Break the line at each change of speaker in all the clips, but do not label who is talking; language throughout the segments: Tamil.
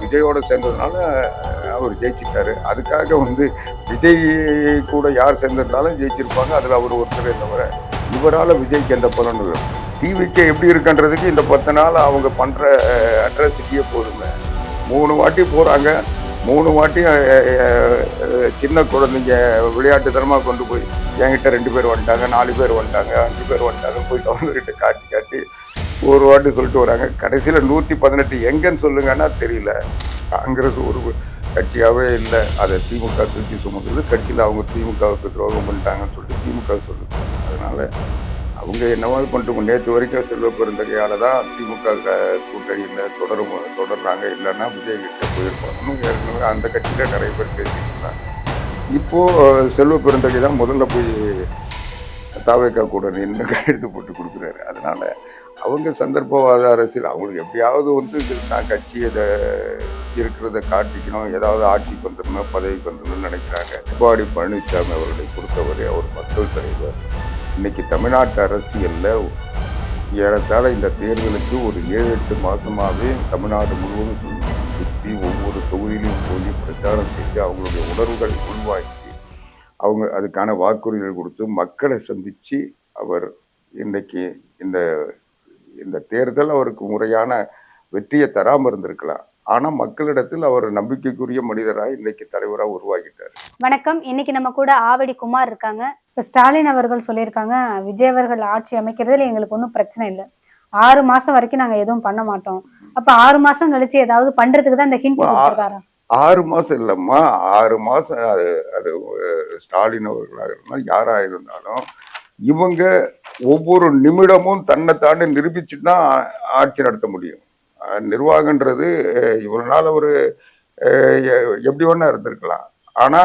விஜயோட சேர்ந்ததுனால அவர் ஜெயிச்சிட்டாரு. அதுக்காக விஜய் கூட யார் சேர்ந்திருந்தாலும் ஜெயிச்சிருப்பாங்க. அதுல அவர் ஒருத்தரே தவிர இவரால விஜய்க்கு எந்த பலனும் இல்லை. டிவிக்கே எப்படி இருக்குன்றதுக்கு இந்த 10 நாள் அவங்க பண்ற அட்ராசிட்டியே போதுங்க. 3 வாட்டி போறாங்க. 3 வாட்டி சின்ன குழந்தைங்க விளையாட்டுத்தனமா கொண்டு போய் என்கிட்ட 2 பேர் வந்துட்டாங்க, 4 பேர் வந்துட்டாங்க, 5 பேர் வந்துட்டாங்க போய் கவர்னர்கிட்ட காட்டி காட்டி ஒரு வாட்டி சொல்லிட்டு வராங்க. கடைசியில 118 எங்கன்னு சொல்லுங்கன்னா தெரியல. காங்கிரஸ் ஒரு கட்சியாவே இல்லை. அதை திமுக தூக்கி சுமக்குது. கட்சியில் அவங்க திமுகவுக்கு துரோகம் பண்ணிட்டாங்கன்னு சொல்லிட்டு திமுக சொல்லுது. அதனால அவங்க என்னவாது பண்ணிட்டு நேற்று வரைக்கும் செல்வ பெருந்தகையால தான் திமுக கூட்டணியில் தொடர்றாங்க. இல்லைன்னா விஜய் கிட்ட போயிருப்பாங்கன்னு ஏற்கனவே அந்த கட்சியில நிறைய பேர் பேசிட்டு இருந்தாங்க. இப்போ செல்வ பெருந்தகை தான் முதல்ல போய் தாவேக்கா கூட நின்று கையெழுத்து போட்டு கொடுக்குறாரு. அதனால அவங்க சந்தர்ப்பவாத அரசியல் அவங்களுக்கு எப்படியாவது நான் கட்சி இதை இருக்கிறத காட்டிக்கணும், ஏதாவது ஆட்சிக்கு வந்துடணும், பதவிக்கு வந்துடணும்னு நினைக்கிறாங்க. எடப்பாடி பழனிசாமி அவர்களை பொறுத்தவரை அவர் மக்கள் தலைவர். இன்னைக்கு தமிழ்நாட்டு அரசியல்ல ஏறத்தாழ இந்த தேர்தலுக்கு ஒரு 7-8 மாசமாவே தமிழ்நாடு முழுவதும் சுற்றி ஒவ்வொரு தொகுதியிலும் போய் பிரச்சாரம் செய்து அவங்களுடைய உணர்வுகள் உள்வாக்கி அவங்க அதுக்கான வாக்குறுதிகள் கொடுத்து மக்களை சந்திச்சு அவர் இன்னைக்கு இந்த இந்த தேர்தல் அவருக்கு முறையான வெற்றியை தராம இருந்திருக்கலாம். ஆனா மக்களிடத்தில் அவர் நம்பிக்கைக்குரிய மனிதராக இன்னைக்கு தலைவராக உருவாகிட்டார்.
வணக்கம். இன்னைக்கு நம்ம கூட ஆவடி குமார் இருக்காங்க. இப்ப ஸ்டாலின் அவர்கள் சொல்லியிருக்காங்க, விஜய் அவர்கள் ஆட்சி அமைக்கிறதுல எங்களுக்கு ஒன்றும் பிரச்சனை இல்லை, 6 மாசம் வரைக்கும் நாங்க எதுவும் பண்ண மாட்டோம். அப்ப 6 மாசம் கழிச்சு ஏதாவது பண்றதுக்கு தான் இந்த ஹிண்ட் கொடுத்திருக்காரா?
6 மாசம் இல்லம்மா, 6 மாசம் அது ஸ்டாலின் அவர்களாக இருந்தாலும் யாரா இருந்தாலும் இவங்க ஒவ்வொரு நிமிடமும் தன்னை தாண்டி நிரூபிச்சுட்டு தான் ஆட்சி நடத்த முடியும். நிர்வாகன்றது இவ்வளவு நாள் ஒரு எப்படி வேணா இருந்திருக்கலாம். ஆனா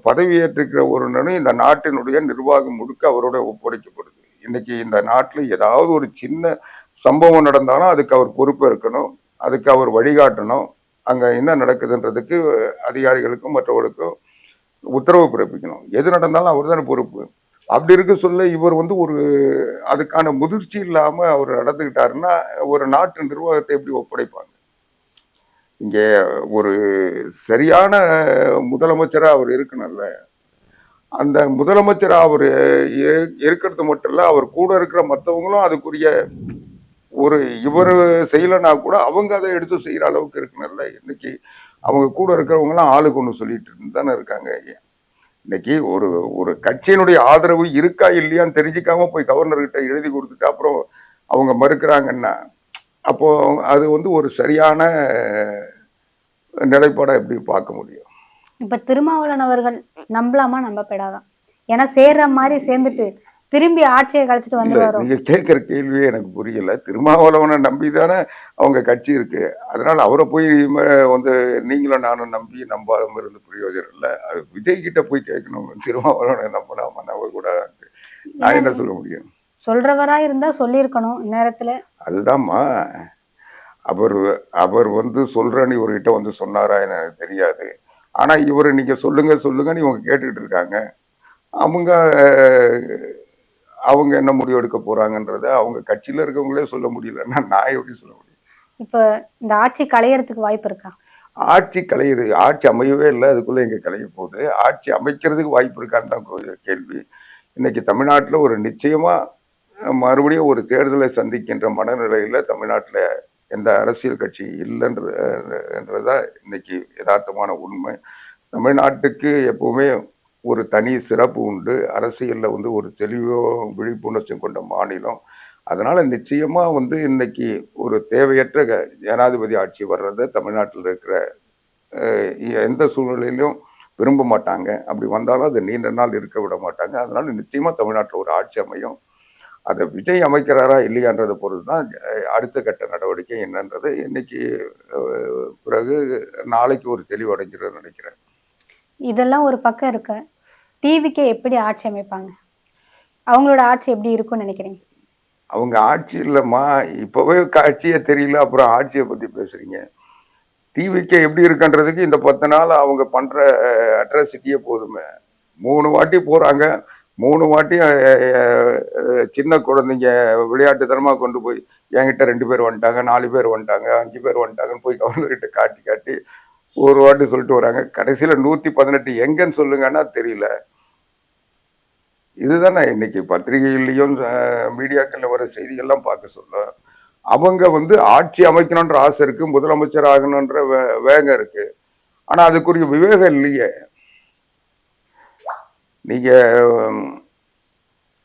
பதவியேற்றிருக்கிற ஒரு இந்த நாட்டினுடைய நிர்வாகம் முழுக்க அவரோட ஒப்படைக்கப்படுது. இன்னைக்கு இந்த நாட்டுல ஏதாவது ஒரு சின்ன சம்பவம் நடந்தாலும் அதுக்கு அவர் பொறுப்பு இருக்கணும், அதுக்கு அவர் வழிகாட்டணும், அங்க என்ன நடக்குதுன்றதுக்கு அதிகாரிகளுக்கும் மற்றவர்களுக்கும் உத்தரவு பிறப்பிக்கணும். எது நடந்தாலும் அவர் தானே பொறுப்பு. அப்படி இருக்க சொல்ல இவர் ஒரு அதுக்கான முதிர்ச்சி இல்லாம அவர் நடந்துகிட்டாருன்னா ஒரு நாட்டு நிர்வாகத்தை எப்படி ஒப்படைப்பாங்க? இங்கே ஒரு சரியான முதலமைச்சரா அவர் இருக்கணும்ல. அந்த முதலமைச்சரா அவர் இருக்கிறது மட்டும் இல்ல, அவர் கூட இருக்கிற மற்றவங்களும் அதுக்குரிய ஒரு இவர் செய்யலைன்னா கூட அவங்க அதை எடுத்து செய்யற அளவுக்கு இருக்கணும்ல. இன்னைக்கு அவங்க கூட இருக்கிறவங்க எல்லாம் ஆளுக்கு ஒண்ணு சொல்லிட்டு தானே இருக்காங்க. இன்னைக்கு ஒரு ஒரு கட்சியினுடைய ஆதரவு இருக்கா இல்லையான்னு தெரிஞ்சுக்காம போய் கவர்னர்கிட்ட எழுதி கொடுத்துட்டு அப்புறம் அவங்க மறுக்கிறாங்கன்னா அப்போ அது ஒரு சரியான நிலைப்பாடா எப்படி பார்க்க முடியும்?
இப்ப திருமாவளவன் அவர்கள் நம்பலாமா நம்பப்படாதான்? ஏன்னா சேர்ற மாதிரி சேர்ந்துட்டு திரும்பி ஆட்சியை கழிச்சிட்டு வந்து
நீங்க கேட்கிற கேள்வியே எனக்கு புரியல. திருமாவளவனை நம்பிதானே அவங்க கட்சி இருக்கு. அதனால அவரை போய் நீங்களும் நானும் நம்பாம இருந்து பிரயோஜனம் இல்லை. அது விஜய் கிட்ட போய் கேட்கணும். திருமாவளவனை நம்பலாமா நம்ப கூடாது, நான் என்ன சொல்ல முடியும்?
சொல்றவரா இருந்தா சொல்லியிருக்கணும் நேரத்துல.
அதுதான்மா, அவர் அவர் சொல்றேன்னு இவர்கிட்ட சொன்னாரா எனக்கு தெரியாது. ஆனா இவரு நீங்க சொல்லுங்கன்னு இவங்க கேட்டுக்கிட்டு இருக்காங்க. அவங்க என்ன முடிவு எடுக்க போறாங்கன்றத அவங்க கட்சியில இருக்கவங்களே சொல்ல முடியலன்னா நான் எப்படி சொல்ல முடியும்?
இப்ப இந்த ஆட்சி களையறதுக்கு வாய்ப்பு இருக்கா?
ஆட்சி களையுது, ஆட்சி அமையவே இல்லை, அதுக்குள்ள எங்க களைய போகுது? ஆட்சி அமைக்கிறதுக்கு வாய்ப்பு இருக்கான்னு தான் கேள்வி. இன்னைக்கு தமிழ்நாட்டுல ஒரு நிச்சயமா மறுபடியும் ஒரு தேர்தலை சந்திக்கின்ற மனநிலையில தமிழ்நாட்டுல எந்த அரசியல் கட்சி இல்லைன்றதான் இன்னைக்கு யதார்த்தமான உண்மை. தமிழ்நாட்டுக்கு எப்பவுமே ஒரு தனி சிறப்பு உண்டு. அரசியல்ல ஒரு தெளிவோ விழிப்புணர்ச்சியும் கொண்ட மாநிலம். அதனால நிச்சயமா இன்னைக்கு ஒரு தேவையற்ற ஜனாதிபதி ஆட்சி வர்றதை தமிழ்நாட்டில் இருக்கிற எந்த சூழ்நிலையிலும் விரும்ப மாட்டாங்க. அப்படி வந்தாலும் அது நீண்ட நாள் இருக்க விட மாட்டாங்க. அதனால நிச்சயமா தமிழ்நாட்டில் ஒரு ஆட்சி அமையும். அதை விஜய் அமைக்கிறாரா இல்லையான்றதை பொறுத்து தான் அடுத்த கட்ட நடவடிக்கை என்னன்றது இன்னைக்கு பிறகு நாளைக்கு ஒரு தெளிவு அடைஞ்சிருன்னு நினைக்கிறேன்.
இதெல்லாம் ஒரு பக்கம் இருக்கு. டிவிக்கே எப்படி ஆட்சி அமைப்பாங்க? அவங்களோட ஆட்சி எப்படி இருக்கும்னு நினைக்கிறீங்க?
அவங்க ஆட்சி இல்லைம்மா, இப்பவே ஆட்சியே தெரியல, அப்புறம் ஆட்சியை பத்தி பேசுறீங்க. டிவிக்கே எப்படி இருக்குன்றதுக்கு இந்த 10 நாள் அவங்க பண்ற அட்ராசிட்டியே போதுமே. 3 வாட்டி போறாங்க. 3 வாட்டி சின்ன குழந்தைங்க விளையாட்டுத்தனமா கொண்டு போய் என்கிட்ட 2 பேர் வந்துட்டாங்க, 4 பேர் வந்துட்டாங்க, 5 பேர் வந்துட்டாங்கன்னு போய் கவர்னர்கிட்ட காட்டி காட்டி ஒரு வாட்டி சொல்லிட்டு வராங்க. கடைசியில 118 எங்கன்னு சொல்லுங்கன்னா தெரியல. இதுதானே இன்னைக்கு பத்திரிகைகள்லயும் மீடியாக்கள்ல வர செய்திகள்லாம் பார்க்க சொல்ல. அவங்க வந்து ஆட்சி அமைக்கணுன்ற ஆசை இருக்கு, முதலமைச்சர் ஆகணுன்ற வேகம் இருக்கு. ஆனா அதுக்குரிய விவேகம் இல்லையே. நீங்க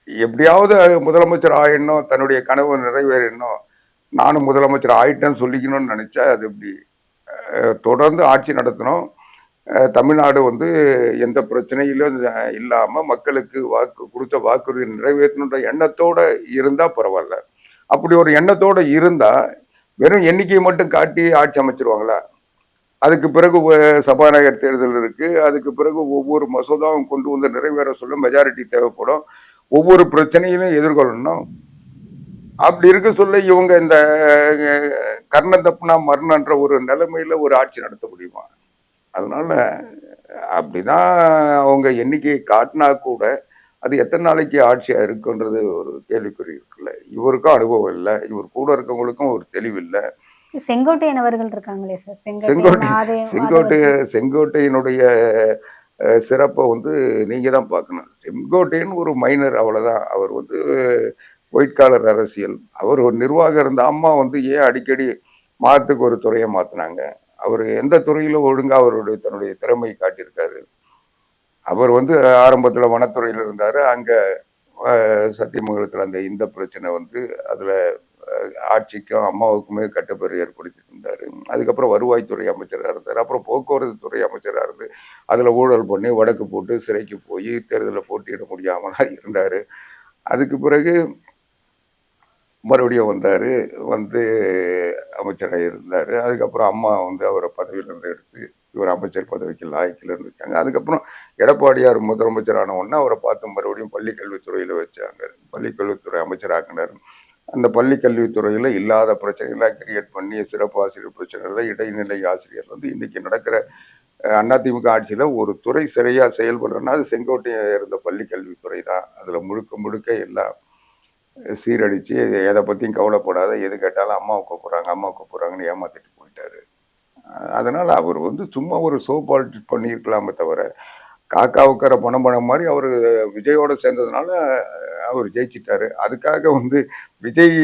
எப்படியாவது முதலமைச்சர் ஆயிடணும், தன்னுடைய கனவு நிறைவேறணும், நானும் முதலமைச்சர் ஆயிட்டேன்னு சொல்லிக்கணும்னு நினைச்சா அது எப்படி? தொடர்ந்து ஆட்சி நடத்தணும். தமிழ்நாடு வந்து எந்த பிரச்சனையிலும் இல்லாம மக்களுக்கு கொடுத்த வாக்குறுதி நிறைவேற்றணுன்ற எண்ணத்தோட இருந்தா பரவாயில்ல. அப்படி ஒரு எண்ணத்தோட இருந்தா வெறும் எண்ணிக்கையை மட்டும் காட்டி ஆட்சி அமைச்சிருவாங்களா? அதுக்கு பிறகு சபாநாயகர் தேர்தல் இருக்கு. அதுக்கு பிறகு ஒவ்வொரு மசோதாவும் கொண்டு வந்து நிறைவேற சொல்ல மெஜாரிட்டி தேவைப்படும். ஒவ்வொரு பிரச்சனையிலும் எதிர்கொள்ளணும். அப்படி இருக்க சொல்ல இவங்க இந்த கர்ணம் தப்புனா மரணன்ற ஒரு நிலைமையில ஒரு ஆட்சி நடத்த முடியுமா? அதனால அப்படிதான் அவங்க எண்ணிக்கையை காட்டினா கூட அது எத்தனை நாளைக்கு ஆட்சியா இருக்குன்றது ஒரு கேள்விக்குறி இருக்குல்ல. இவருக்கும் அனுபவம் இல்லை, இவர் கூட இருக்கவங்களுக்கும் ஒரு தெளிவு இல்லை.
செங்கோட்டையன் அவர்கள் இருக்காங்களே சார்,
செங்கோட்டையினுடைய சிறப்பை வந்து நீங்க தான் பார்க்கணும். செங்கோட்டையன் ஒரு மைனர், அவ்வளவுதான். அவர் வந்து ஒயிட் காலர் அரசியல். அவர் ஒரு நிர்வாகம் இருந்த அம்மா வந்து ஏன் அடிக்கடி மாதத்துக்கு ஒரு துறையை மாத்தினாங்க? அவர் எந்த துறையில ஒழுங்கா அவருடைய தன்னுடைய திறமையை காட்டியிருக்காரு? அவர் வந்து ஆரம்பத்துல வனத்துறையில இருந்தாரு. அங்க சத்தியமங்கலத்துல அந்த இந்த பிரச்சனை வந்து அதுல ஆட்சிக்கும் அம்மாவுக்குமே கட்டப்பேறு ஏற்படுத்தி இருந்தாரு. அதுக்கப்புறம் வருவாய்த்துறை அமைச்சராக இருந்தார். அப்புறம் போக்குவரத்து துறை அமைச்சராக இருந்து அதுல ஊழல் பண்ணி வடக்கு போட்டு சிறைக்கு போய் தேர்தலில் போட்டியிட முடியாமலாம் இருந்தாரு. அதுக்கு பிறகு மறுபடியும் வந்தாரு, வந்து அமைச்சராக இருந்தாரு. அதுக்கப்புறம் அம்மா வந்து அவரை பதவியிலிருந்து எடுத்து இவர் அமைச்சர் பதவிக்கு லாய்க்கில் இருக்காங்க. அதுக்கப்புறம் எடப்பாடியார் முதலமைச்சரான உடனே அவரை பார்த்து மறுபடியும் பள்ளி கல்வித்துறையில வச்சாங்க. பள்ளி கல்வித்துறை அமைச்சராக்கினார். அந்த பள்ளி கல்வித்துறையில இல்லாத பிரச்சனைகளாக கிரியேட் பண்ணி சிறப்பு ஆசிரியர் பிரச்சனைகள், இடைநிலை ஆசிரியர் வந்து இன்னைக்கு நடக்கிற அதிமுக ஆட்சியில ஒரு துறை சரியா செயல்படுறதுன்னா அது செங்கோட்டையை இருந்த பள்ளி கல்வித்துறை தான். அதுல முழுக்க முழுக்க எல்லாம் சீரடிச்சு எதை பத்தியும் கவலைப்படாத, எது கேட்டாலும் அம்மாவை கூப்பிடுறாங்கன்னு ஏமாத்திட்டு போயிட்டாரு. அதனால அவர் வந்து சும்மா ஒரு ஷோ பாலிட்டிக்ஸ் பண்ணியிருக்கலாமே தவிர, காக்கா உட்கார பணம் மாதிரி அவர் விஜயோட சேர்ந்ததுனால அவர் ஜெயிச்சிட்டாரு. அதுக்காக வந்து விஜய்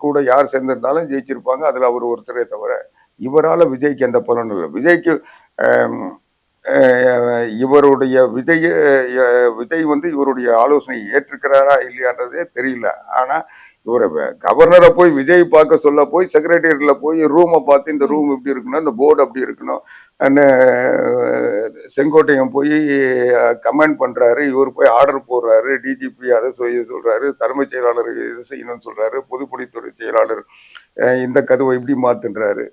கூட யார் சேர்ந்திருந்தாலும் ஜெயிச்சிருப்பாங்க. அதுல அவர் ஒருத்தரே தவிர இவரால விஜய்க்கு எந்த பலனும் இல்லை. விஜய்க்கு இவருடைய விஜய் வந்து இவருடைய ஆலோசனை ஏற்றுக்கிறாரா இல்லையான்றதே தெரியல. ஆனா இவரை கவர்னரை போய் விஜய் பார்க்க சொல்ல போய் செக்ரட்டரியேட்ல போய் ரூமை பார்த்து இந்த ரூம் இப்படி இருக்கணும், இந்த போர்டு அப்படி இருக்கணும், செங்கோட்டையன் போய் கமெண்ட் பண்றாரு, இவர் போய் ஆர்டர் போடுறாரு, டிஜிபி அதை சொல்றாரு, தலைமைச் செயலாளர் இது செய்யணும்னு சொல்றாரு, பொதுப்பணித்துறை செயலாளர் இந்த கதவை இப்படி மாத்துன்றாரு.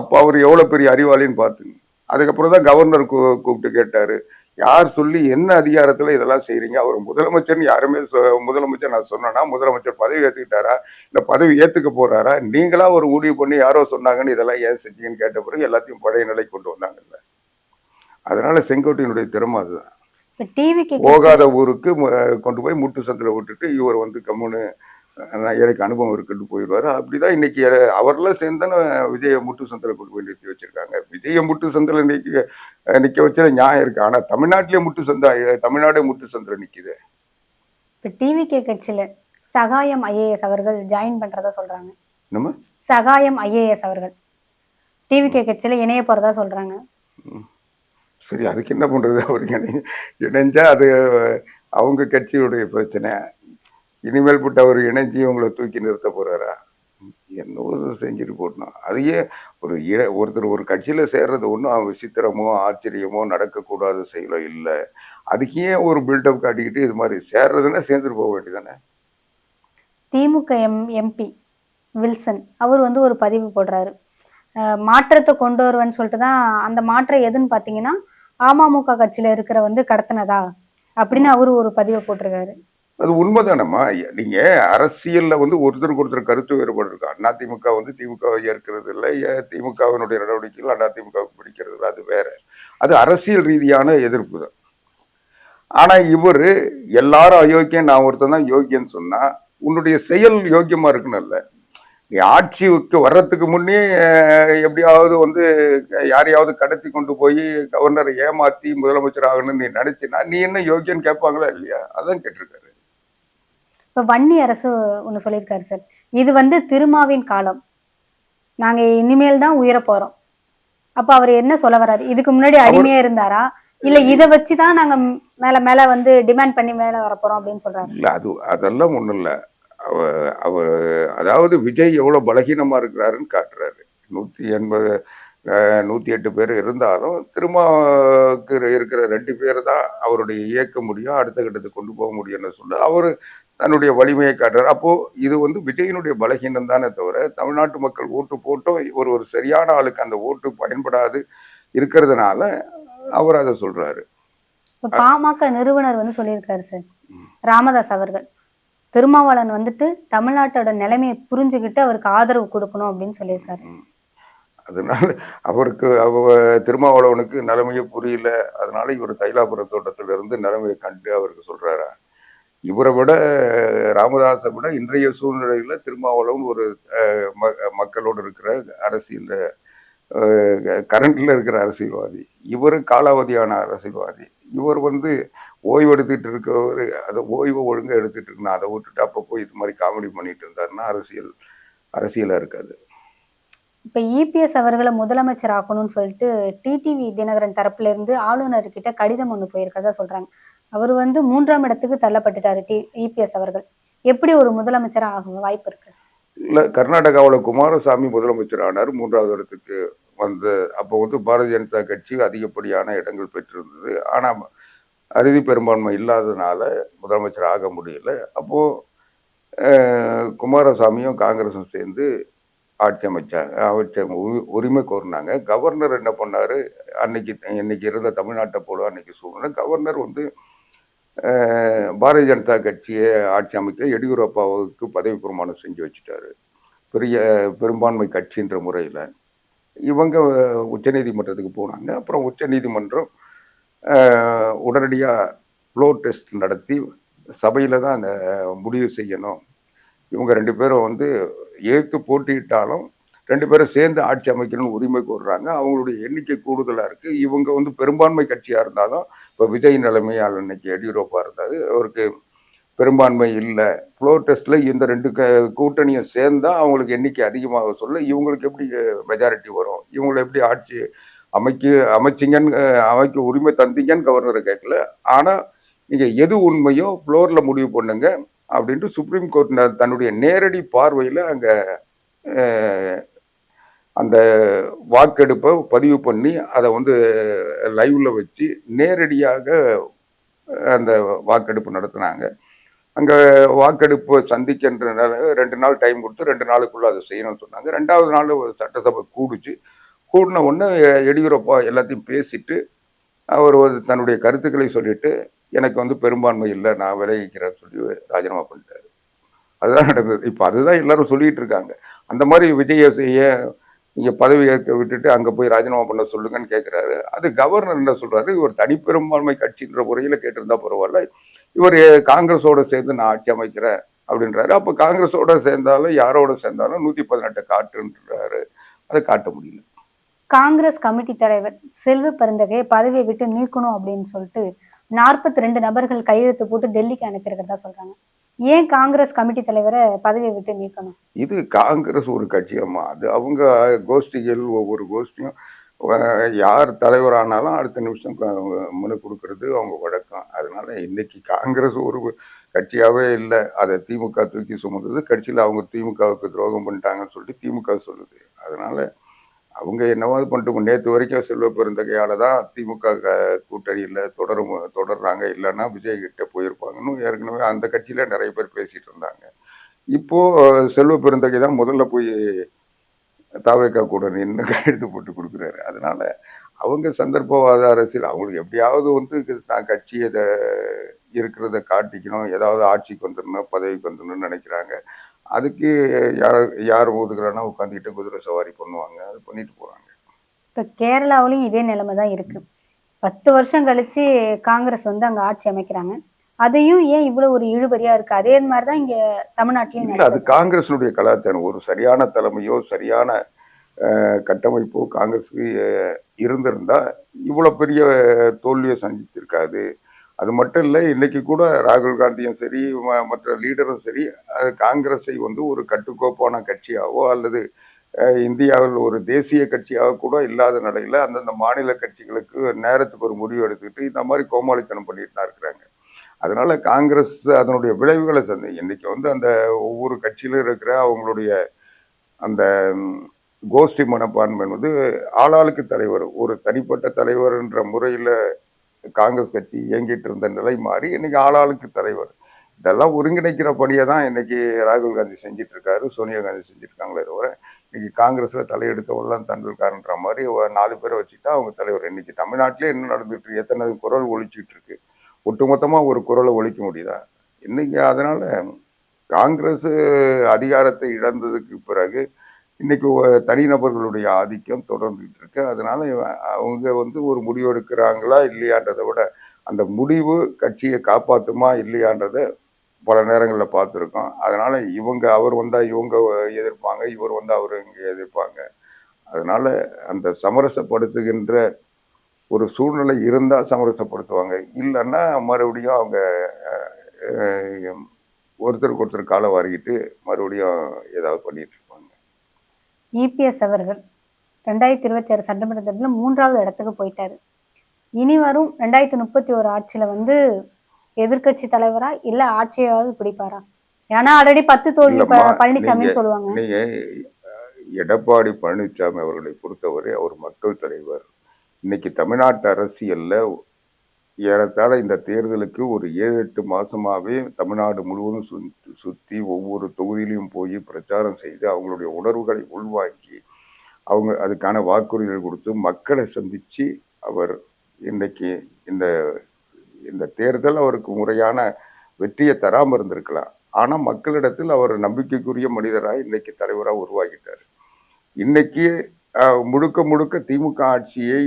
அப்ப அவர் எவ்வளவு பெரிய அறிவாளின்னு பாத்துங்க. அதுக்கப்புறம் தான் கவர்னர் கூப்பிட்டு கேட்டாரு, யார் சொல்லி என்ன அதிகாரத்துல இதெல்லாம் செய்யறீங்க? அவர் முதலமைச்சர்னு யாருமே முதலமைச்சர் நான் சொன்னா முதலமைச்சர் பதவி ஏத்துக்கிட்டாரா இல்ல பதவி ஏத்துக்க போறாரா? நீங்களா ஒரு முடிவு பண்ணி யாரோ சொன்னாங்கன்னு இதெல்லாம் ஏன் செஞ்சீங்கன்னு கேட்ட பிறகு எல்லாத்தையும் பழைய நிலை கொண்டு வந்தாங்கல்ல. அதனால செங்கோட்டையினுடைய திறமை அதுதான். போகாத ஊருக்கு கொண்டு போய் முட்டு சந்தில விட்டுட்டு இவர் வந்து கம்முன்னு எனக்கு அனுபவம் இருக்குன்னு போயிடுவாரு. அப்படிதான் இன்னைக்கு அவரெல்லாம் சேர்ந்தானே விஜய முட்டு சந்தில கொண்டு போய் நிறுத்தி வச்சிருக்காங்க. விஜய முட்டு சந்தில நிக்க வச்சது நியாயம் இருக்கு. ஆனா தமிழ்நாட்டிலே தமிழ்நாடே முட்டு சந்தில நிக்குது.
இப்ப டிவிகே கட்சியில சகாயம் ஐஏஎஸ் அவர்கள் ஜாயின் பண்றதா சொல்றாங்க.
நம்ம
சகாயம் ஐஏஎஸ் அவர்கள் டிவிகே கட்சியில இணைய போறதா சொல்றாங்க.
சரி, அதுக்கு என்ன பண்றது? அவருக்கு இணைஞ்சா அது அவங்க கட்சியுடைய பிரச்சனை. இனிமேல் போட்டு அவர் இணைஞ்சி உங்களை தூக்கி நிறுத்த போறாரா? என்ன செஞ்சுட்டு போட்டணும். அதையே ஒருத்தர் ஒரு கட்சியில சேர்றது ஒன்றும் விசித்திரமோ ஆச்சரியமோ நடக்கக்கூடாத செயலோ இல்லை. அதுக்கு ஏன் ஒரு பில்டப் காட்டிக்கிட்டு இது மாதிரி சேர்றதுன்னா சேர்ந்துட்டு போக வேண்டியதானே.
திமுக எம்பி வில்சன் அவர் வந்து ஒரு பதிவு போடுறாரு, மாற்றத்தை கொண்டு வருவேன்னு சொல்லிட்டு தான். அந்த மாற்றம் எதுன்னு பாத்தீங்கன்னா அமமுக கட்சியில இருக்கிற வந்து கடத்தினதா அப்படின்னு அவரு ஒரு பதிவை போட்டிருக்காரு.
அது உண்மைதானம்மா. நீங்க அரசியல்ல வந்து ஒருத்தருக்கு கருத்து வேறுபாடு இருக்கு. அதிமுக வந்து திமுகவை ஏற்கிறது இல்லை, திமுகவினுடைய நடவடிக்கைகள் அதிமுகவுக்கு பிடிக்கிறது இல்லை, அது வேற. அது அரசியல் ரீதியான எதிர்ப்பு தான். ஆனா இவரு எல்லாரும் அயோக்கியம், நான் ஒருத்தன் தான் யோக்கியன்னு சொன்னா உன்னுடைய செயல் யோக்கியமா இருக்குன்னு இல்ல. நீ ஆட்சிக்கு வர்றதுக்கு முன்னே எப்படியாவது வந்து யாரையாவது கடத்தி கொண்டு போய் கவர்னரை ஏமாத்தி முதலமைச்சர் ஆகணும்னு நீ நினைச்சினா நீ என்ன யோக்கியன்னு கேட்பாங்களா இல்லையா? அதான் கேட்டிருக்காரு.
இப்ப வன்னி அரசு ஒண்ணு சொல்லியிருக்காரு சார். இது வந்து திருமாவின் காலம். நாங்க இனிமேல் தான் உயரப் போறோம். அப்ப அவரு என்ன சொல்ல வர்றாரு? இதுக்கு முன்னாடி
அவர்
அடிமையா இருந்தாரா? இல்ல இத வச்சு தான் நாங்க மேல மேல வந்து டிமாண்ட் பண்ணி மேல வரப்போறோம் அப்படின்னு சொல்றாரு.
இல்ல அதெல்லாம் ஒண்ணும் இல்ல. அவ அவ அதாவது விஜய் எவ்வளவு பலகீனமா இருக்கிறாருன்னு காட்டுறாரு. 180 108 பேர் இருந்தாலும் திருமாவுக்கு இருக்கிற 2 பேர் தான் அவருடைய இயக்க முடியும், அடுத்த கட்டத்துக்கு கொண்டு போக முடியும்னு சொல்ல அவரு தன்னுடைய வலிமையை காட்டுறாரு. அப்போ இது வந்து விஜயினுடைய பலகீனம் தானே தவிர தமிழ்நாட்டு மக்கள் ஓட்டு போட்டும் ஒரு சரியான ஆளுக்கு அந்த ஓட்டு பயன்படாது இருக்கிறதுனால அவர் அதை சொல்றாரு.
இப்ப பாமக நிறுவனர் வந்து சொல்லியிருக்காரு சார். ராமதாஸ் அவர்கள். திருமாவளவன் வந்துட்டு தமிழ்நாட்டோட நிலைமையை புரிஞ்சுகிட்டு அவருக்கு ஆதரவு கொடுக்கணும் அப்படின்னு சொல்லியிருக்காரு.
அதனால அவருக்கு திருமாவளவனுக்கு நிலைமையே புரியல. அதனால இவர் தைலாபுரம் தோட்டத்திலிருந்து நிலைமையை கண்டு அவருக்கு சொல்றாரா? இவரை விட ராமதாஸை விட இன்றைய சூழ்நிலையில திருமாவளவன் ஒரு மக்களோடு இருக்கிற அரசியல் கரண்ட்ல இருக்கிற அரசியல்வாதி. இவர் காலாவதியான அரசியல்வாதி. இவர் வந்து ஓய்வு எடுத்துட்டு இருக்கவர், அதை ஓய்வு ஒழுங்கா எடுத்துட்டு இருக்கணும். அதை விட்டுட்டு அப்பப்போ இது மாதிரி காமெடி பண்ணிட்டு இருந்தாருன்னா அரசியலா இருக்காது.
இப்ப இபிஎஸ் அவர்களை முதலமைச்சர் ஆக்கணும்னு சொல்லிட்டு டிடிவி தினகரன் தரப்புல இருந்து ஆளுநர்கிட்ட கடிதம் ஒண்ணு போயிருக்கதா சொல்றாங்க. அவர் வந்து 3ஆம் இடத்துக்கு தள்ளப்பட்டுட்டாரு இபிஎஸ் அவர்கள். எப்படி ஒரு முதலமைச்சரா ஆகும் வாய்ப்பு இருக்கு?
இல்ல, கர்நாடகாவில் குமாரசாமி முதலமைச்சர் ஆனார். 3வது இடத்துக்கு வந்து அப்போ வந்து பாரதிய ஜனதா கட்சி அதிகப்படியான இடங்கள் பெற்றிருந்தது. ஆனா அறுதி பெரும்பான்மை இல்லாததுனால முதலமைச்சர் ஆக முடியல. அப்போ குமாரசாமியும் காங்கிரஸும் சேர்ந்து ஆட்சி அமைச்சாங்க. உரிமை கோரினாங்க. கவர்னர் என்ன பண்ணாரு? இன்னைக்கு இருந்த தமிழ்நாட்டை போல அன்னைக்கு சூழ்நிலை கவர்னர் வந்து பாரதிய ஜனதா கட்சியை ஆட்சி அமைக்க எடியூரப்பாவுக்கு பதவி பிரமாணம் செஞ்சு வச்சுட்டாரு. பெரும்பான்மை கட்சின்ற முறையில் இவங்க உச்சநீதிமன்றத்துக்கு போனாங்க. அப்புறம் உச்சநீதிமன்றம் உடனடியாக ஃப்ளோர் டெஸ்ட் நடத்தி சபையில் தான் அந்த முடிவு செய்யணும். இவங்க 2 பேரும் வந்து எதிர்த்து போட்டியிட்டாலும் 2 பேரும் சேர்ந்து ஆட்சி அமைக்கணும்னு உரிமை கோருறாங்க. அவங்களுடைய எண்ணிக்கை கூடுதலாக இருக்குது. இவங்க வந்து பெரும்பான்மை கட்சியாக இருந்தாலும் இப்போ விஜய் நிலைமையால் இன்னைக்கு எடியூரப்பா இருந்தார். அவருக்கு பெரும்பான்மை இல்லை. ஃப்ளோர் டெஸ்ட்டில் இந்த 2 கூட்டணியும் சேர்ந்தா அவங்களுக்கு எண்ணிக்கை அதிகமாக சொல்ல இவங்களுக்கு எப்படி மெஜாரிட்டி வரும்? இவங்களை எப்படி ஆட்சி அமைக்க உரிமை தந்தீங்கன்னு கவர்னரை கேட்கல. ஆனால் நீங்கள் எது உண்மையோ ஃப்ளோரில் முடிவு பண்ணுங்க அப்படின்ட்டு சுப்ரீம் கோர்ட் தன்னுடைய நேரடி பார்வையில் அங்கே அந்த வாக்கெடுப்பை பதிவு பண்ணி அதை வந்து லைவ்ல வச்சு நேரடியாக அந்த வாக்கெடுப்பு நடத்தினாங்க. அங்கே வாக்கெடுப்பு சந்திக்கின்ற 2 நாள் டைம் கொடுத்து 2 நாளுக்குள்ள அதை செய்யணும்னு சொன்னாங்க. 2வது நாள் சட்டசபை கூடின உடனே எடியூரப்பா எல்லாத்தையும் பேசிட்டு அவர் தன்னுடைய கருத்துக்களை சொல்லிட்டு எனக்கு வந்து பெரும்பான்மை இல்லை, நான் விலகிக்கிறேன்னு சொல்லி ராஜினாமா பண்ணிட்டாரு. அதுதான் நடந்தது. இப்போ அதுதான் எல்லாரும் சொல்லிட்டு இருக்காங்க. அந்த மாதிரி விஜயை செய்ய நீங்க பதவி ஏற்க விட்டுட்டு அங்க போய் ராஜினாமா பண்ண சொல்லுங்கன்னு கேட்கிறாரு. அது கவர்னர் என்ன சொல்றாரு? இவர் தனிப்பெரும்பான்மை கட்சின்ற முறையில கேட்டிருந்தா பரவாயில்ல, இவர் காங்கிரஸோட சேர்ந்து நான் ஆட்சி அமைக்கிறேன் அப்படின்றாரு. அப்ப காங்கிரஸோட சேர்ந்தாலும் யாரோட சேர்ந்தாலும் 118 காட்டுன்றாரு. அதை காட்ட முடியல.
காங்கிரஸ் கமிட்டி தலைவர் செல்வ பெருந்தகையை பதவியை விட்டு நீக்கணும் அப்படின்னு சொல்லிட்டு 42 நபர்கள் கையெழுத்து போட்டு டெல்லிக்கு அனுப்பியிருக்கிறதா சொல்றாங்க. ஏன் காங்கிரஸ் கமிட்டி தலைவரை பதவியை விட்டு நீக்கணும்?
இது காங்கிரஸ் ஒரு கட்சியம்மா. அது அவங்க கோஷ்டிகள், ஒவ்வொரு கோஷ்டியும் யார் தலைவரானாலும் அடுத்த நிமிஷம் மனு கொடுக்கறது அவங்க வழக்கம். அதனால இன்னைக்கு காங்கிரஸ் ஒரு கட்சியாவே இல்லை. அதை திமுக தூக்கி சுமந்தது. கட்சியில் அவங்க திமுகவுக்கு துரோகம் பண்ணிட்டாங்கன்னு சொல்லிட்டு திமுக சொல்லுது. அதனால அவங்க என்னவாது பண்ணிட்டு நேற்று வரைக்கும் செல்வ பெருந்தகையால தான் திமுக கூட்டணியில் தொடர்றாங்க. இல்லைன்னா விஜய் கிட்ட போயிருப்பாங்கன்னு ஏற்கனவே அந்த கட்சியில நிறைய பேர் பேசிட்டு இருந்தாங்க. இப்போ செல்வ பெருந்தகை தான் முதல்ல போய் தாவேக்கா கூட நின்று கையெழுத்து போட்டு கொடுக்குறாரு. அதனால அவங்க சந்தர்ப்பவாத அரசியல், அவங்களுக்கு எப்படியாவது வந்து தான் கட்சி இருக்கிறத காட்டிக்கணும், ஏதாவது ஆட்சிக்கு வந்துடணும், பதவிக்கு வந்துடணும்னு நினைக்கிறாங்க. அதுக்கு யார் ஒதுக்குறானா உட்காந்துக்கிட்டு குதிரை சவாரி பண்ணுவாங்க. அது பண்ணிட்டு போறாங்க.
இப்ப கேரளாவிலையும் இதே நிலைமை தான் இருக்கு. 10 வருஷம் கழிச்சு காங்கிரஸ் வந்து அங்க ஆட்சி அமைக்கிறாங்க. அதையும் ஏன் இவ்வளவு ஒரு இழுபறியா இருக்கு? அதே மாதிரிதான் இங்க தமிழ்நாட்டிலயும்
இல்ல அது
நடக்குது.
காங்கிரஸினுடைய கலாச்சாரம். ஒரு சரியான தலைமையோ சரியான கட்டமைப்போ காங்கிரஸுக்கு இருந்திருந்தா இவ்வளவு பெரிய தோல்வியை சந்தித்திருக்காது. அது மட்டும் இல்ல, இன்னைக்கு கூட ராகுல் காந்தியும் சரி மற்ற லீடரும் சரி காங்கிரஸை வந்து ஒரு கட்டுக்கோப்பான கட்சியாவோ அல்லது இந்தியாவில் ஒரு தேசிய கட்சியாக கூட இல்லாத நிலையில அந்தந்த மாநில கட்சிகளுக்கு நேரத்துக்கு ஒரு முடிவு எடுத்துக்கிட்டு இந்த மாதிரி கோமாளித்தனம் பண்ணிட்டு தான் இருக்கிறாங்க. அதனால காங்கிரஸ் அதனுடைய விளைவுகளை இன்னைக்கு வந்து அந்த ஒவ்வொரு கட்சியிலும் இருக்கிற அவங்களுடைய அந்த கோஷ்டி மனப்பான்மை வந்து ஆளாளுக்கு தலைவர், ஒரு தனிப்பட்ட தலைவர்ன்ற முறையில காங்கிரஸ் கட்சி இயங்கிட்டு இருந்த நிலை மாறி இன்னைக்கு ஆளாளுக்கு தலைவர். இதெல்லாம் ஒருங்கிணைக்கிற பணியை தான் இன்னைக்கு ராகுல் காந்தி செஞ்சுட்டு இருக்காரு, சோனியா காந்தி செஞ்சுட்டு இருக்காங்களே தவிர இன்னைக்கு காங்கிரஸ்ல தலையெடுத்தவெல்லாம் தண்டல்காரன்ற மாதிரி 4 பேரை வச்சுட்டா அவங்க தலைவர். இன்னைக்கு தமிழ்நாட்டிலே என்ன நடந்துட்டு இருக்கு, எத்தனை குரல் ஒலிச்சிட்டு இருக்கு, ஒட்டுமொத்தமா ஒரு குரலை ஒலிக்க முடியுதா இன்னைக்கு? அதனால காங்கிரஸ் அதிகாரத்தை இழந்ததுக்கு பிறகு இன்னைக்கு தனிநபர்களுடைய ஆதிக்கம் தொடர்ந்துட்டு இருக்கு. அதனால அவங்க வந்து ஒரு முடிவு எடுக்கிறாங்களா இல்லையான்றதை விட அந்த முடிவு கட்சியை காப்பாத்துமா இல்லையான்றத பல நேரங்களில் பார்த்துருக்கோம். அதனால அவர் வந்தா இவங்க எதிர்ப்பாங்க, இவர் வந்தா அவர் இங்க எதிர்ப்பாங்க. அதனால அந்த சமரசப்படுத்துகின்ற ஒரு சூழ்நிலை இருந்தா சமரசப்படுத்துவாங்க, இல்லைன்னா மறுபடியும் அவங்க ஒருத்தருக்கு ஒருத்தர் காலை வாரிக்கிட்டு மறுபடியும் ஏதாவது பண்ணிட்டு இருப்பாங்க.
இபிஎஸ் அவர்கள் 2026 சட்டமன்ற தேர்தலில் 3வது இடத்துக்கு போயிட்டாரு. இனி வரும் 2031 ஆட்சியில வந்து எதிர்க்கட்சி தலைவரா இல்ல ஆட்சியாவது பிடிப்பாரா? ஏன்னா ஆல்ரெடி 10 தோல்வி
இல்லம்மா, நீங்க
பழனிசாமின்னு சொல்லுவாங்க.
நீங்க எடப்பாடி பழனிசாமி அவர்களை பொறுத்தவரை அவர் மக்கள் தலைவர். இன்னைக்கு தமிழ்நாட்டு அரசியல்ல ஏறத்தாழ இந்த தேர்தலுக்கு ஒரு 7-8 மாசமாவே தமிழ்நாடு முழுவதும் சுத்தி ஒவ்வொரு தொகுதியிலையும் போய் பிரச்சாரம் செய்து அவங்களுடைய உணர்வுகளை உள்வாங்கி அவங்க அதுக்கான வாக்குறுதிகள் கொடுத்து மக்களை சந்திச்சு அவர் இன்னைக்கு இந்த இந்த தேர்தல் அவருக்கு முறையான வெற்றியை தராம இருந்திருக்கலாம். ஆனா மக்களிடத்தில் அவர் நம்பிக்கைக்குரிய மனிதராக இன்னைக்கு தலைவராக உருவாகிட்டார். இன்னைக்கு முழுக்க முழுக்க திமுக ஆட்சியை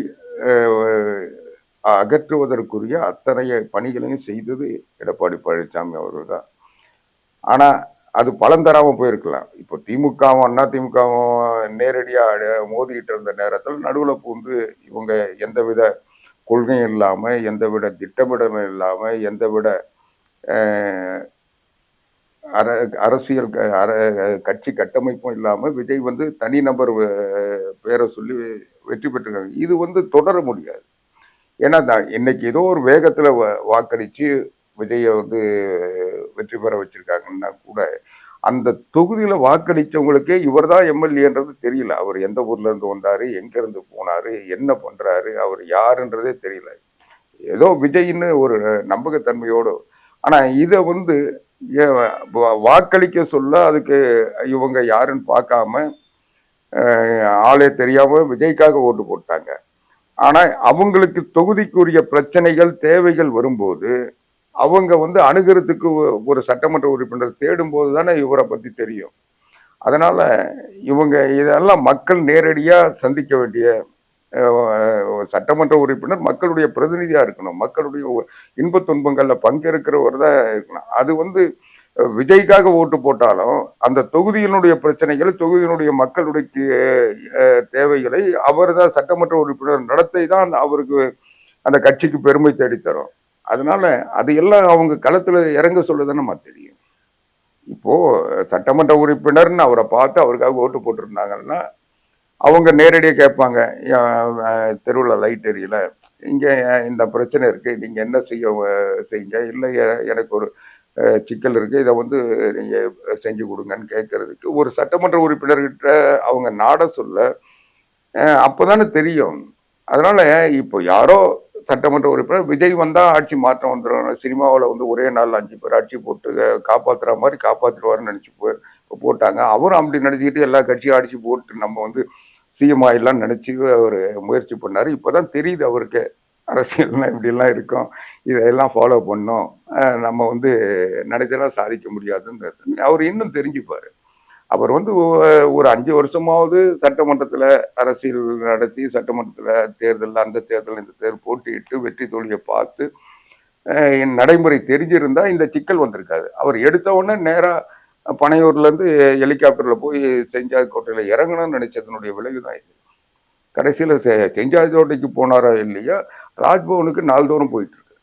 அகற்றுவதற்குரிய அத்தனை பணிகளையும் செய்தது எடப்பாடி பழனிசாமி அவர்கள் தான். ஆனா அது பலன் தராம போயிருக்கலாம். இப்போ திமுகவும் அண்ணா திமுகவும் நேரடியா மோதிக்கிட்டு இருந்த நேரத்தில் நடுவுல பூந்து இவங்க எந்தவித கொள்கையும் இல்லாம, எந்தவித திட்டமிடலும் இல்லாம, எந்தவித அரசியல் கட்சி கட்டமைப்பும் இல்லாம விஜய் வந்து தனிநபர் பேரை சொல்லி வெற்றி பெற்றிருக்காங்க. இது வந்து தொடர முடியாது. ஏன்னா இன்னைக்கு ஏதோ ஒரு வேகத்துல வாக்களிச்சு விஜயை வந்து வெற்றி பெற வச்சிருக்காங்கன்னா கூட அந்த தொகுதியில வாக்களிச்சவங்களுக்கே இவர் தான் எம்எல்ஏன்றது தெரியல. அவர் எந்த ஊர்ல இருந்து வந்தாரு, எங்க இருந்து போனாரு, என்ன பண்றாரு, அவர் யாருன்றதே தெரியல. ஏதோ விஜய்ன்னு ஒரு நம்பகத்தன்மையோடு. ஆனா இதை வந்து வாக்களிக்க சொல்ல அதுக்கு இவங்க யாருன்னு பார்க்காம ஆளே தெரியாம விஜய்க்காக ஓட்டு போட்டாங்க. ஆனா அவங்களுக்கு தொகுதிக்குரிய பிரச்சனைகள் தேவைகள் வரும்போது அவங்க வந்து அணுகிறதுக்கு ஒரு சட்டமன்ற உறுப்பினர் தேடும் போது தானே இவரை பத்தி தெரியும். அதனால இவங்க இதெல்லாம் மக்கள் நேரடியா சந்திக்க வேண்டிய சட்டமன்ற உறுப்பினர் மக்களுடைய பிரதிநிதியா இருக்கணும். மக்களுடைய இன்ப துன்பங்கள்ல பங்கேற்கிறவர் தான் இருக்கணும். அது வந்து விஜய்க்காக ஓட்டு போட்டாலும் அந்த தொகுதியினுடைய பிரச்சனைகள், தொகுதியினுடைய மக்களுடைய தேவைகளை அவர் தான் சட்டமன்ற உறுப்பினர் நடத்தை தான் அவருக்கு அந்த கட்சிக்கு பெருமை தேடித்தரும். அதனால அது எல்லாம் அவங்க களத்துல இறங்க சொல்லதானே நம்ம தெரியும். இப்போ சட்டமன்ற உறுப்பினர்னு அவரை பார்த்து அவருக்காக ஓட்டு போட்டிருந்தாங்கன்னா அவங்க நேரடியாக கேட்பாங்க, தெருவில் லைட் எரியல, இங்க இந்த பிரச்சனை இருக்கு, நீங்க என்ன செய்யுங்க, இல்லை எனக்கு ஒரு சிக்கல் இருக்கு, இதை வந்து நீங்க செஞ்சு கொடுங்கன்னு கேட்கறதுக்கு ஒரு சட்டமன்ற உறுப்பினர்கிட்ட அவங்க நாட சொல்ல அப்பதானே தெரியும். அதனால இப்போ யாரோ சட்டமன்ற உறுப்பினர் விஜய் வந்தா ஆட்சி மாற்றம் வந்துடும், சினிமாவில் வந்து ஒரே நாள் 5 பேர் ஆட்சி போட்டு காப்பாத்துற மாதிரி காப்பாத்துருவாருன்னு நினைச்சு போட்டாங்க. அவரும் அப்படி நினைச்சுக்கிட்டு எல்லா கட்சியும் அடிச்சு போட்டு நம்ம வந்து சிஎம் ஆயிடலாம்னு நினைச்சு அவர் முயற்சி பண்ணாரு. இப்பதான் தெரியுது அவருக்கு அரசியல்னா இப்படிலாம் இருக்கும், இதெல்லாம் ஃபாலோ பண்ணோம், நம்ம வந்து நினைச்செல்லாம் சாதிக்க முடியாதுன்னு அவர் இன்னும் தெரிஞ்சுப்பாரு. அவர் வந்து ஒரு 5 வருஷமாவது சட்டமன்றத்துல அரசியல் நடத்தி சட்டமன்றத்துல தேர்தல், அந்த தேர்தல் இந்த தேர்தல் போட்டியிட்டு வெற்றி தோல்வியை பார்த்து நடைமுறை தெரிஞ்சிருந்தா இந்த சிக்கல் வந்திருக்காது. அவர் எடுத்த உடனே நேரா பனையூர்ல இருந்து ஹெலிகாப்டர்ல போய் செஞ்சார் கோட்டையில இறங்கணும்னு நினைச்சதனுடைய விளைவுதான் இது. கடைசியில செஞ்சார் கோட்டைக்கு போனாரா இல்லையா, ராஜ்பவனுக்கு நாள்தோறும் போயிட்டு இருக்கு.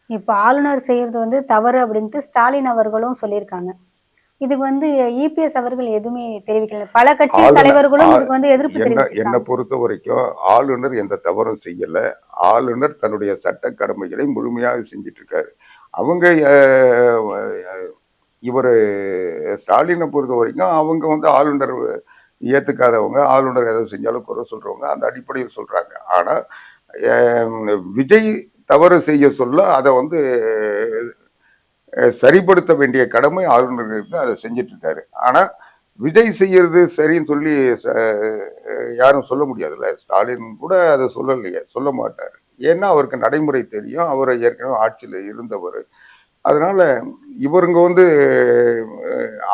இப்ப ஆளுநர் செய்யறது வந்து தவறு அப்படின்ட்டு ஸ்டாலின் அவர்களும் சொல்லியிருக்காங்க. இதுக்கு வந்து இபிஎஸ் அவர்கள் எதுவுமே தெரிவிக்கல. பல கட்சி
ஆளுநர்
தலைவர்களும் இதுக்கு வந்து எதிர்ப்பு
என்ன என்னை
தெரிவிச்சிருக்காங்க.
பொறுத்த வரைக்கும் ஆளுநர் எந்த தவறும் செய்யல. ஆளுநர் தன்னுடைய சட்ட கடமைகளை முழுமையாக செஞ்சிட்டு இருக்காரு. அவங்க இவரு ஸ்டாலினை பொறுத்த வரைக்கும் அவங்க வந்து ஆளுநர் ஏத்துக்காதவங்க, ஆளுநர் எதை செஞ்சாலும் குறை சொல்றவங்க, அந்த அடிப்படையில் சொல்றாங்க. ஆனா விஜய் தவறு செய்ய சொல்ல அதை வந்து சரிப்படுத்த வேண்டிய கடமை ஆளுநருக்கு அதை செஞ்சிட்டு இருக்காரு. ஆனா விஜய் செய்யறது சரின்னு சொல்லி யாரும் சொல்ல முடியாதுல்ல. ஸ்டாலின் கூட அதை சொல்லலையே, சொல்ல மாட்டாரு. ஏன்னா அவருக்கு நடைமுறை தெரியும். அவர் ஏற்கனவே ஆட்சியில இருந்தவர். அதனால இவருங்க வந்து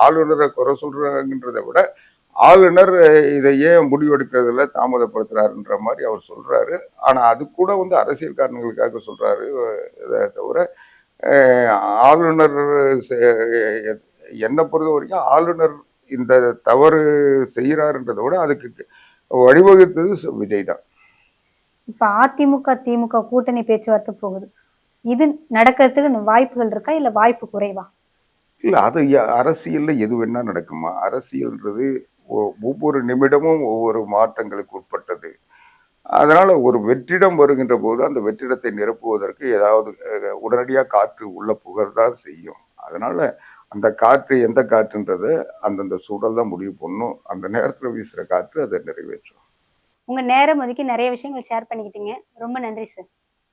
ஆளுநரை குறை சொல்றாங்கன்றதை விட ஆளுநர் இதை ஏன் முடிவெடுக்கிறதுல தாமதப்படுத்துறாருன்ற மாதிரி அவர் சொல்றாரு. ஆனா அது கூட வந்து அரசியல் காரணங்களுக்காக சொல்றாரு தவிர ஆளுநர் என்னை பொறுத்த வரைக்கும் ஆளுநர் இந்த தவறு செய்யறாருன்றதை விட அதுக்கு வழிவகுத்தது விஜய் தான்.
இப்ப அதிமுக திமுக கூட்டணி பேச்சுவார்த்தை போகுது. இது நடக்கிறதுக்கு வாய்ப்புகள் இருக்கா இல்ல வாய்ப்பு குறைவா?
இல்ல அது அரசியல்ல எது வேணா நடக்குமா? அரசியல்ன்றது ஒவ்வொரு நிமிடமும் ஒவ்வொரு மாற்றங்களுக்கு உட்பட்டது. அதனால ஒரு வெற்றிடம் வருகின்ற போது அந்த வெற்றிடத்தை நிரப்புவதற்கு ஏதாவது உடனடியாக காற்று உள்ள புகழ்தான் செய்யும். அதனால அந்த காற்று எந்த காற்றுன்றத அந்தந்த சூழல் தான் முடிவு பண்ணும். அந்த நேரத்துல வீசுற காற்று அதை நிறைவேற்றும்.
உங்க நேரம் ஒதுக்கி நிறைய விஷயங்கள் ஷேர் பண்ணிக்கிட்டீங்க. ரொம்ப நன்றி சார்.